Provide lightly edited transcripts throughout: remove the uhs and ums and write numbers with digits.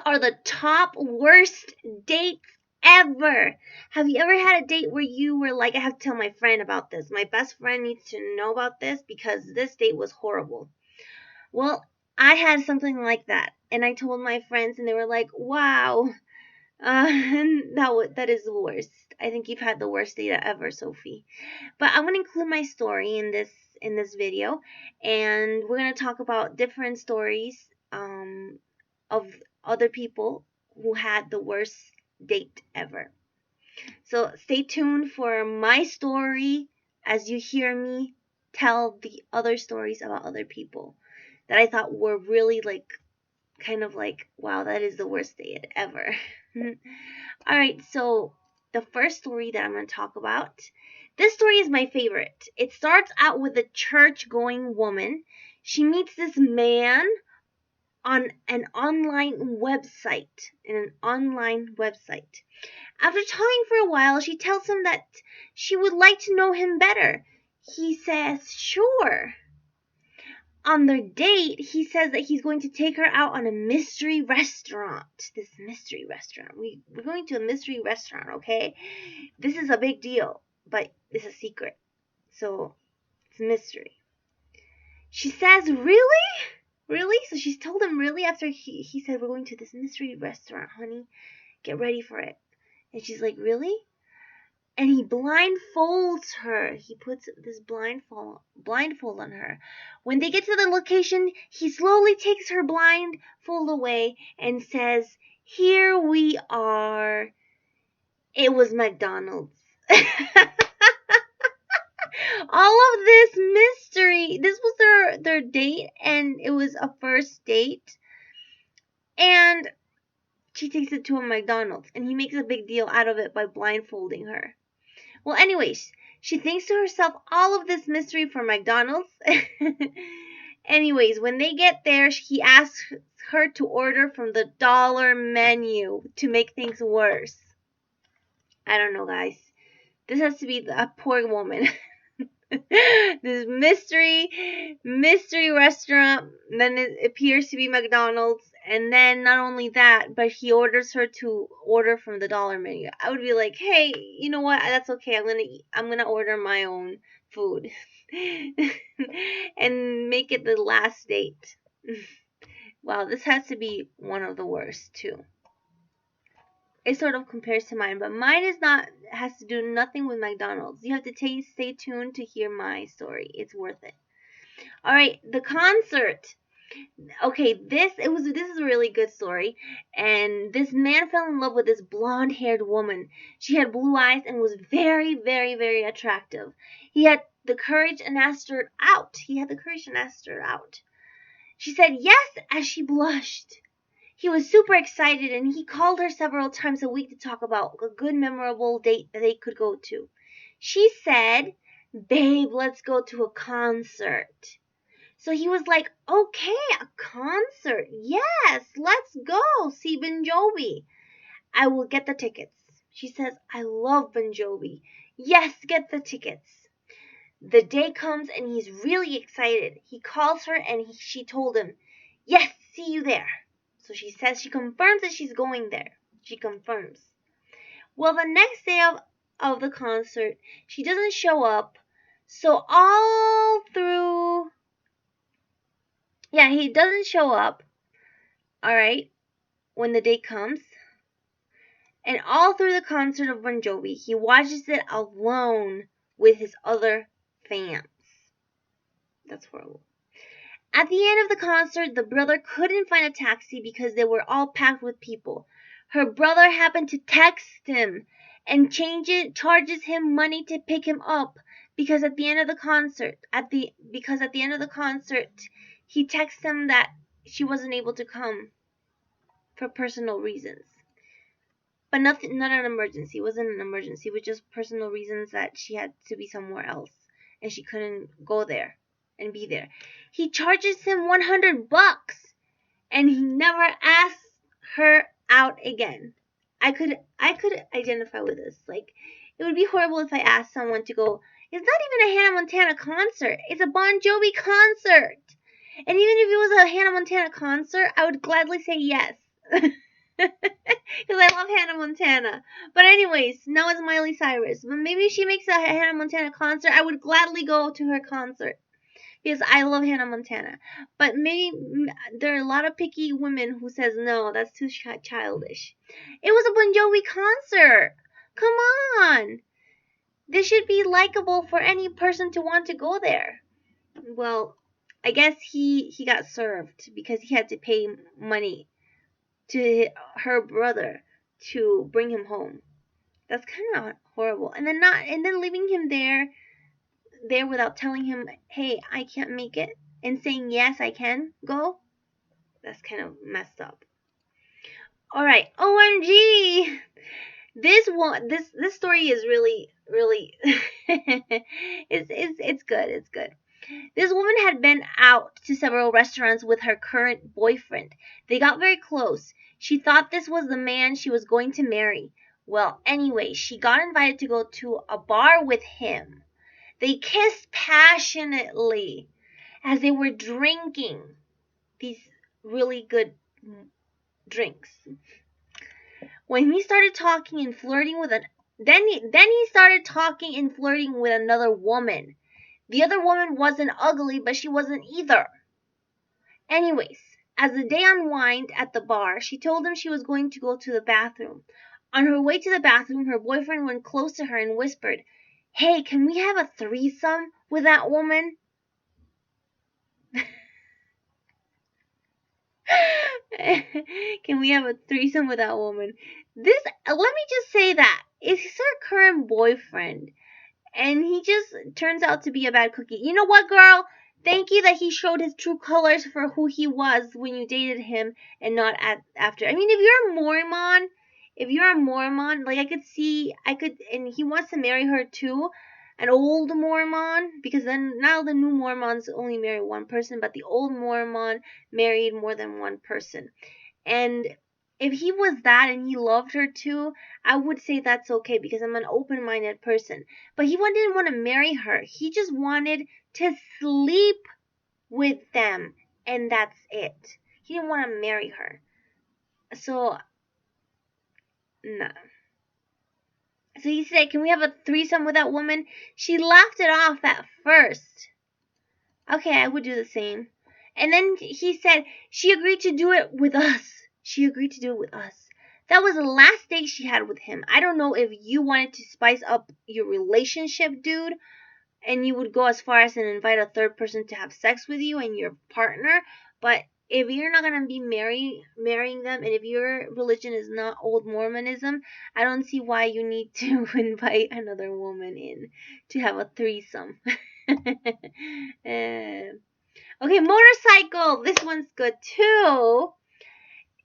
are the top worst dates ever. Have you ever had a date where you were like, I have to tell my friend about this. My best friend needs to know about this because this date was horrible. Well, I had something like that, and I told my friends, and they were like, wow, that is the worst. I think you've had the worst date ever, Sophie. But I'm gonna include my story in this video, and we're gonna talk about different stories of other people who had the worst date ever. So stay tuned for my story as you hear me tell the other stories about other people that I thought were really kind of like, wow, that is the worst date ever. Alright, so the first story that I'm going to talk about, this story is my favorite. It starts out with a church-going woman. She meets this man on an online website. After talking for a while, she tells him that she would like to know him better. He says, sure. On their date, he says that he's going to take her out on a mystery restaurant. This mystery restaurant. We're going to a mystery restaurant, okay? This is a big deal, but it's a secret. So, it's a mystery. She says, really? Really? So she's told him really after he said, we're going to this mystery restaurant, honey. Get ready for it. And she's like, really? And he blindfolds her. He puts this blindfold on her. When they get to the location, he slowly takes her blindfold away and says, here we are. It was McDonald's. All of this mystery. This was their date, and it was a first date. And she takes it to a McDonald's, and he makes a big deal out of it by blindfolding her. Well, anyways, she thinks to herself all of this mystery for McDonald's. Anyways, when they get there, he asks her to order from the dollar menu to make things worse. I don't know, guys. This has to be a poor woman. This mystery restaurant, then it appears to be McDonald's, and then not only that, but he orders her to order from the dollar menu. I would be like, hey, you know what? That's okay. I'm gonna order my own food, and make it the last date. Wow, this has to be one of the worst too. It sort of compares to mine, but mine has to do nothing with McDonald's. You have to stay tuned to hear my story. It's worth it. All right, the concert. Okay, this is a really good story. And this man fell in love with this blonde-haired woman. She had blue eyes and was very, very, very attractive. He had the courage and asked her out. She said yes as she blushed. He was super excited, and he called her several times a week to talk about a good, memorable date that they could go to. She said, babe, let's go to a concert. So he was like, okay, a concert. Yes, let's go see Bon Jovi. I will get the tickets. She says, I love Bon Jovi. Yes, get the tickets. The day comes, and he's really excited. He calls her, and she told him, yes, see you there. So she says she confirms that she's going there. She confirms. Well, the next day of the concert, she doesn't show up. So he doesn't show up. Alright, when the day comes. And all through the concert of Bon Jovi, he watches it alone with his other fans. That's horrible. At the end of the concert, the brother couldn't find a taxi because they were all packed with people. Her brother happened to text him and charges him money to pick him up because at the end of the concert, he texts him that she wasn't able to come for personal reasons. But not an emergency. It wasn't an emergency. It was just personal reasons that she had to be somewhere else and she couldn't go there and be there. He charges him $100 and he never asks her out again. I could identify with this. Like, it would be horrible if I asked someone to go. It's not even a Hannah Montana concert. It's a Bon Jovi concert. And even if it was a Hannah Montana concert, I would gladly say yes. Because I love Hannah Montana. But anyways, now it's Miley Cyrus. But maybe if she makes a Hannah Montana concert, I would gladly go to her concert. Because I love Hannah Montana. But maybe there are a lot of picky women who says, no, that's too childish. It was a Bon Jovi concert. Come on. This should be likable for any person to want to go there. Well, I guess he got served because he had to pay money to her brother to bring him home. That's kind of horrible. And then leaving him there without telling him, "Hey, I can't make it," and saying, "Yes, I can go." That's kind of messed up. All right, OMG. This story is really it's good. It's good. This woman had been out to several restaurants with her current boyfriend. They got very close. She thought this was the man she was going to marry. Well, anyway, she got invited to go to a bar with him. They kissed passionately as they were drinking these really good drinks. When he started talking and flirting with then he started talking and flirting with another woman. The other woman wasn't ugly, but she wasn't either. Anyways, as the day unwound at the bar, she told him she was going to go to the bathroom. On her way to the bathroom, her boyfriend went close to her and whispered, "Hey, can we have a threesome with that woman?" Can we have a threesome with that woman? Let me just say that it's her current boyfriend, and he just turns out to be a bad cookie. You know what, girl? Thank you that he showed his true colors for who he was when you dated him and not after. I mean, if you're a Mormon, like and he wants to marry her too, an old Mormon, because then now the new Mormons only marry one person, but the old Mormon married more than one person. And if he was that and he loved her too, I would say that's okay because I'm an open-minded person. But he didn't want to marry her. He just wanted to sleep with them, and that's it. He didn't want to marry her. So, no. So he said, "Can we have a threesome with that woman?" She laughed it off at first. Okay, I would do the same. And then he said, she agreed to do it with us. She agreed to do it with us. That was the last date she had with him. I don't know if you wanted to spice up your relationship, dude, and you would go as far as to invite a third person to have sex with you and your partner, but if you're not going to be marrying them, and if your religion is not old Mormonism, I don't see why you need to invite another woman in to have a threesome. Okay, motorcycle. This one's good too.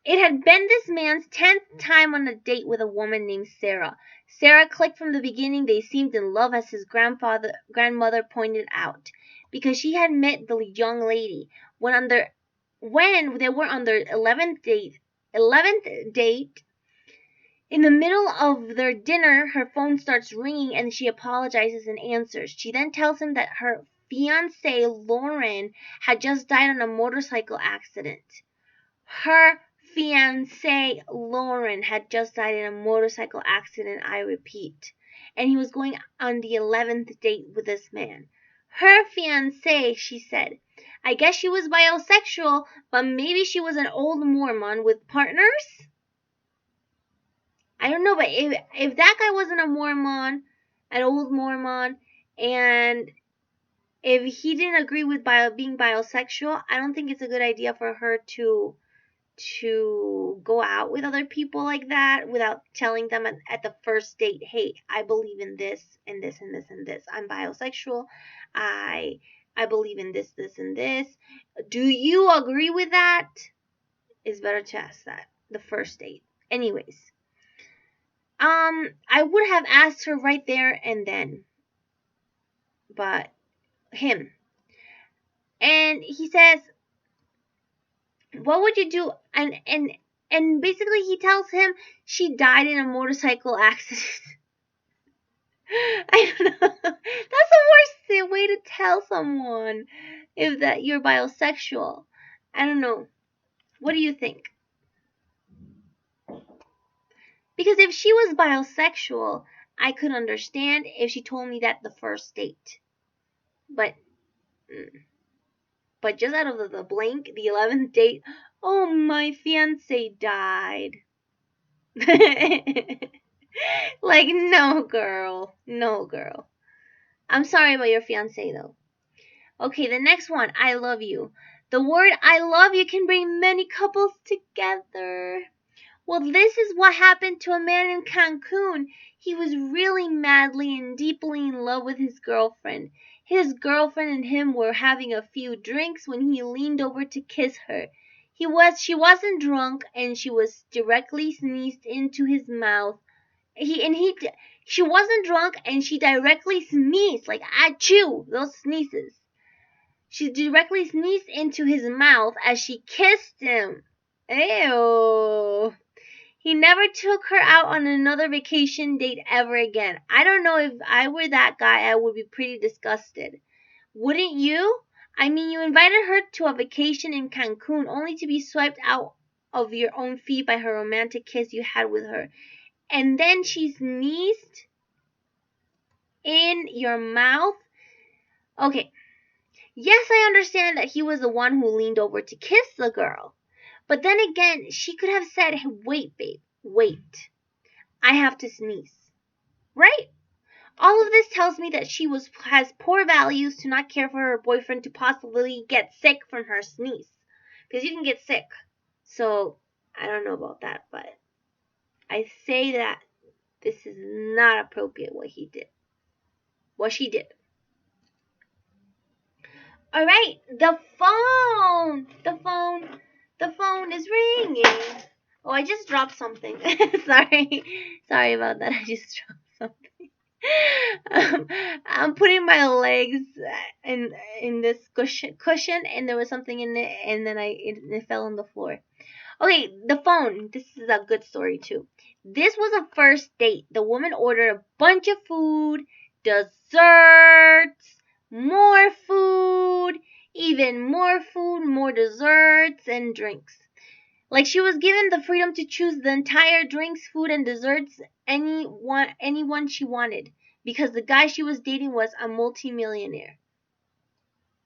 It had been this man's 10th time on a date with a woman named Sarah. Sarah clicked from the beginning. They seemed in love, as his grandmother pointed out, because she had met the young lady when they were on their 11th date. In the middle of their dinner, her phone starts ringing and she apologizes and answers. She then tells him that her fiance Lauren had just died in a motorcycle accident. Her fiance Lauren had just died in a motorcycle accident, I repeat. And he was going on the 11th date with this man. Her fiance, she said. I guess she was bisexual, but maybe she was an old Mormon with partners? I don't know, but if that guy wasn't a Mormon, an old Mormon, and if he didn't agree with being bisexual, I don't think it's a good idea for her to go out with other people like that without telling them at the first date, "Hey, I believe in this and this and this and this. I'm bisexual. I believe in this, this, and this. Do you agree with that?" It's better to ask that the first date. Anyways. I would have asked her right there and then. But him. And he says, "What would you do?" And basically he tells him she died in a motorcycle accident. I don't know. That's the worst way to tell someone if that you're bisexual. I don't know. What do you think? Because if she was bisexual, I could understand if she told me that the first date. But just out of the blink, the 11th date, oh, my fiance died. Like, no, girl. No, girl. I'm sorry about your fiance, though. Okay, the next one, I love you. The word I love you can bring many couples together. Well, this is what happened to a man in Cancun. He was really madly and deeply in love with his girlfriend. His girlfriend and him were having a few drinks when he leaned over to kiss her. She wasn't drunk, and she was directly sneezed into his mouth. She wasn't drunk, and she directly sneezed, like achoo, those sneezes. She directly sneezed into his mouth as she kissed him. Ew. He never took her out on another vacation date ever again. I don't know, if I were that guy, I would be pretty disgusted. Wouldn't you? I mean, you invited her to a vacation in Cancun only to be swiped out of your own feet by her romantic kiss you had with her. And then she sneezed in your mouth? Okay. Yes, I understand that he was the one who leaned over to kiss the girl. But then again, she could have said, hey, wait, babe, wait. I have to sneeze. Right? All of this tells me that she has poor values to not care for her boyfriend to possibly get sick from her sneeze. Because you can get sick. So, I don't know about that, but I say that this is not appropriate what she did. Alright, the phone is ringing. Oh, I just dropped something. Sorry about that. I just dropped something. I'm putting my legs in this cushion, and there was something in it, and then it fell on the floor. Okay, the phone. This is a good story too. This was a first date. The woman ordered a bunch of food, desserts, more food, even more food, more desserts, and drinks. Like she was given the freedom to choose the entire drinks, food, and desserts anyone she wanted, because the guy she was dating was a multimillionaire.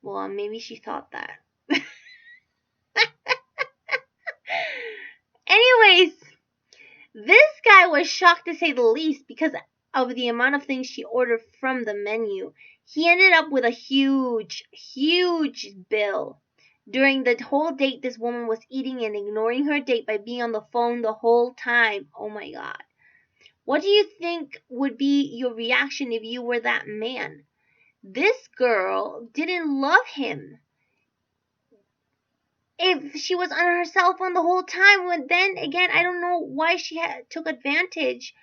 Well, maybe she thought that. Anyways, this guy was shocked to say the least because of the amount of things she ordered from the menu. He ended up with a huge bill. During the whole date, this woman was eating and ignoring her date by being on the phone the whole time. Oh my God. What do you think would be your reaction if you were that man? This girl didn't love him. If she was on her cell phone the whole time, then again, I don't know why she took advantage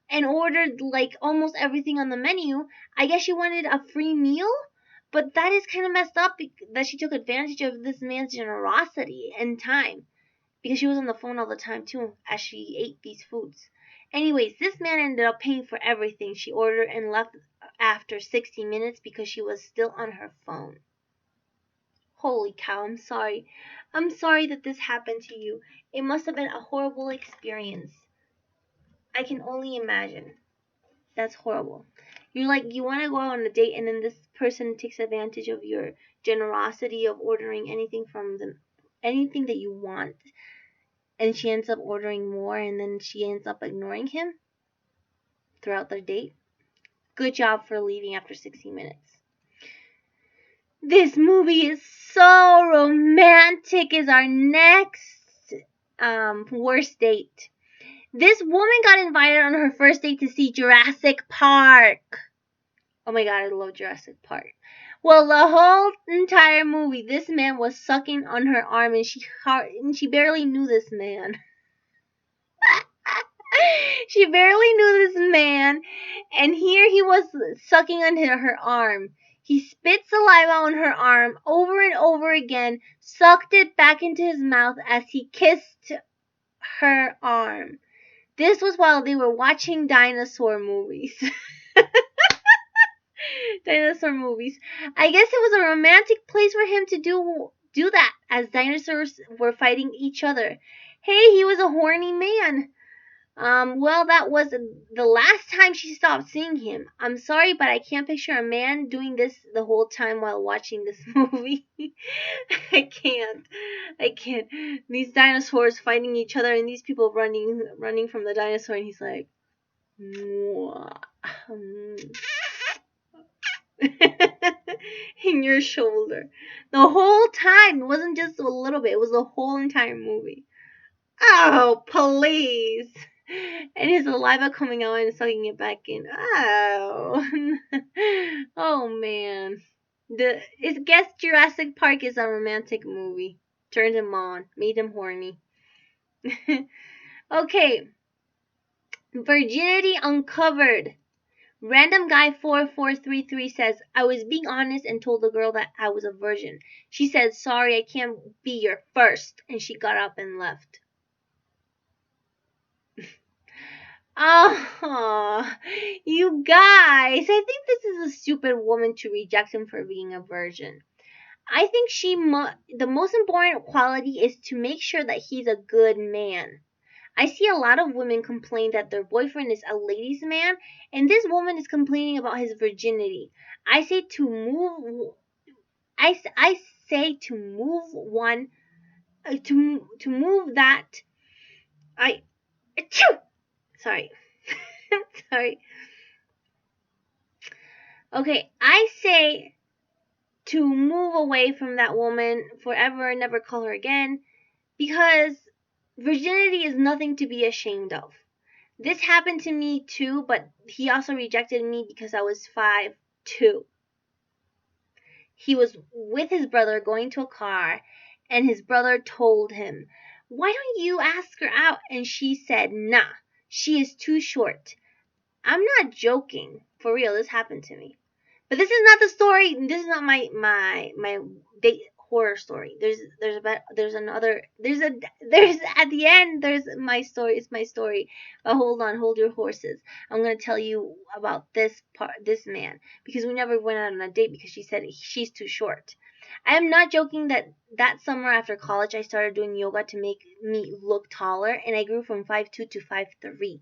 and ordered like almost everything on the menu. I guess she wanted a free meal, but that is kind of messed up that she took advantage of this man's generosity and time, because she was on the phone all the time too as she ate these foods. Anyways, this man ended up paying for everything she ordered and left after 60 minutes because she was still on her phone. Holy cow, I'm sorry. I'm sorry that this happened to you. It must have been a horrible experience. I can only imagine. That's horrible. You want to go out on a date, and then this person takes advantage of your generosity of ordering anything from them, anything that you want, and she ends up ordering more, and then she ends up ignoring him throughout their date. Good job for leaving after 60 minutes. This movie is so romantic. Is our next worst date. This woman got invited on her first date to see Jurassic Park. Oh my God, I love Jurassic Park. Well, the whole entire movie, this man was sucking on her arm, and she barely knew this man. She barely knew this man, and here he was sucking on her arm. He spit saliva on her arm over and over again, sucked it back into his mouth as he kissed her arm. This was while they were watching dinosaur movies. Dinosaur movies. I guess it was a romantic place for him to do that, as dinosaurs were fighting each other. Hey, he was a horny man. Well, that was the last time she stopped seeing him. I'm sorry, but I can't picture a man doing this the whole time while watching this movie. I can't. I can't. These dinosaurs fighting each other and these people running from the dinosaur, and he's like, in your shoulder. The whole time. It wasn't just a little bit. It was the whole entire movie. Oh, please. And his saliva coming out and sucking it back in. Oh. Oh, man. It guess Jurassic Park is a romantic movie. Turned him on. Made him horny. Okay. Virginity uncovered. Random guy 4433 says, I was being honest and told the girl that I was a virgin. She said, sorry, I can't be your first. And she got up and left. Oh, you guys, I think this is a stupid woman to reject him for being a virgin. I think the most important quality is to make sure that he's a good man. I see a lot of women complain that their boyfriend is a ladies' man, and this woman is complaining about his virginity. I say to move. I say to move one. To move that. Achoo! Sorry. Sorry. Okay, I say to move away from that woman forever and never call her again, because virginity is nothing to be ashamed of. This happened to me too, but he also rejected me because I was 5'2". He was with his brother going to a car, and his brother told him, why don't you ask her out? And she said, nah, she is too short. I'm not joking. For real, this happened to me. But this is not the story. This is not my date horror story. There's at the end there's my story. It's my story. But hold on, hold your horses. I'm gonna tell you about this man, because we never went out on a date because she said she's too short. I am not joking that summer after college I started doing yoga to make me look taller, and I grew from 5'2" to 5'3".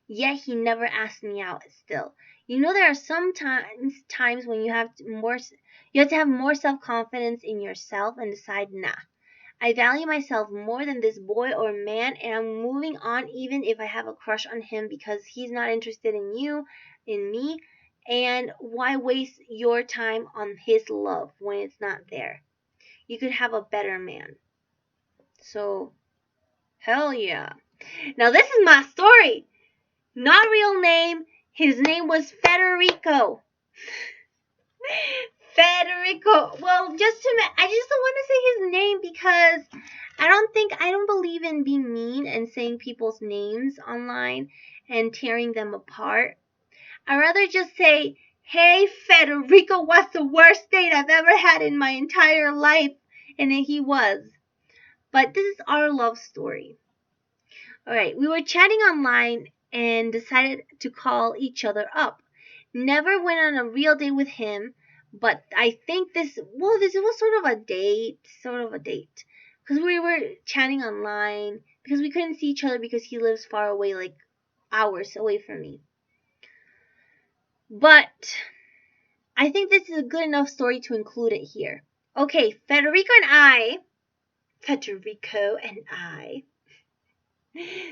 Yet he never asked me out still. You know, there are times when you have to have more self-confidence in yourself and decide, nah, I value myself more than this boy or man, and I'm moving on even if I have a crush on him because he's not interested in me, and why waste your time on his love when it's not there? You could have a better man. So, hell yeah. Now this is my story. Not real name. His name was Federico. Federico. Well, I just don't want to say his name because I don't believe in being mean and saying people's names online and tearing them apart. I'd rather just say, hey, Federico was the worst date I've ever had in my entire life. And he was. But this is our love story. Alright, we were chatting online and decided to call each other up. Never went on a real date with him, but I think this was sort of a date. Because we were chatting online, because we couldn't see each other because he lives far away, like hours away from me. But I think this is a good enough story to include it here. Okay, Federico and I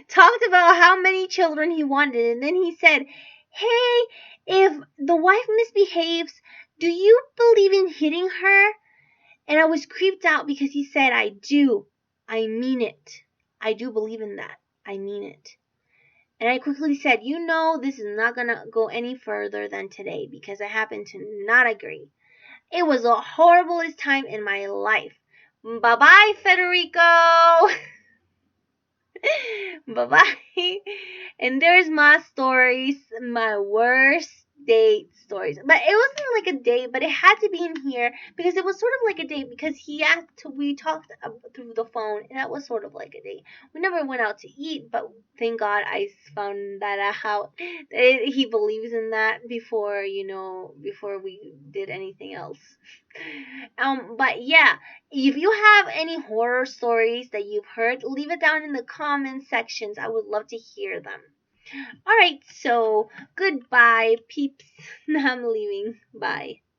talked about how many children he wanted, and then he said, hey, if the wife misbehaves, do you believe in hitting her? And I was creeped out because he said, I do. I mean it. I do believe in that. I mean it. And I quickly said, you know, this is not going to go any further than today because I happen to not agree. It was the horriblest time in my life. Bye-bye, Federico. Bye-bye. And there's my stories, my worst date stories. But it wasn't like a date, but it had to be in here because it was sort of like a date because we talked through the phone, and that was sort of like a date. We never went out to eat, but thank God I found that out. He believes in that before we did anything else. But yeah, if you have any horror stories that you've heard, leave it down in the comment sections. I would love to hear them. Alright, so goodbye, peeps. I'm leaving. Bye.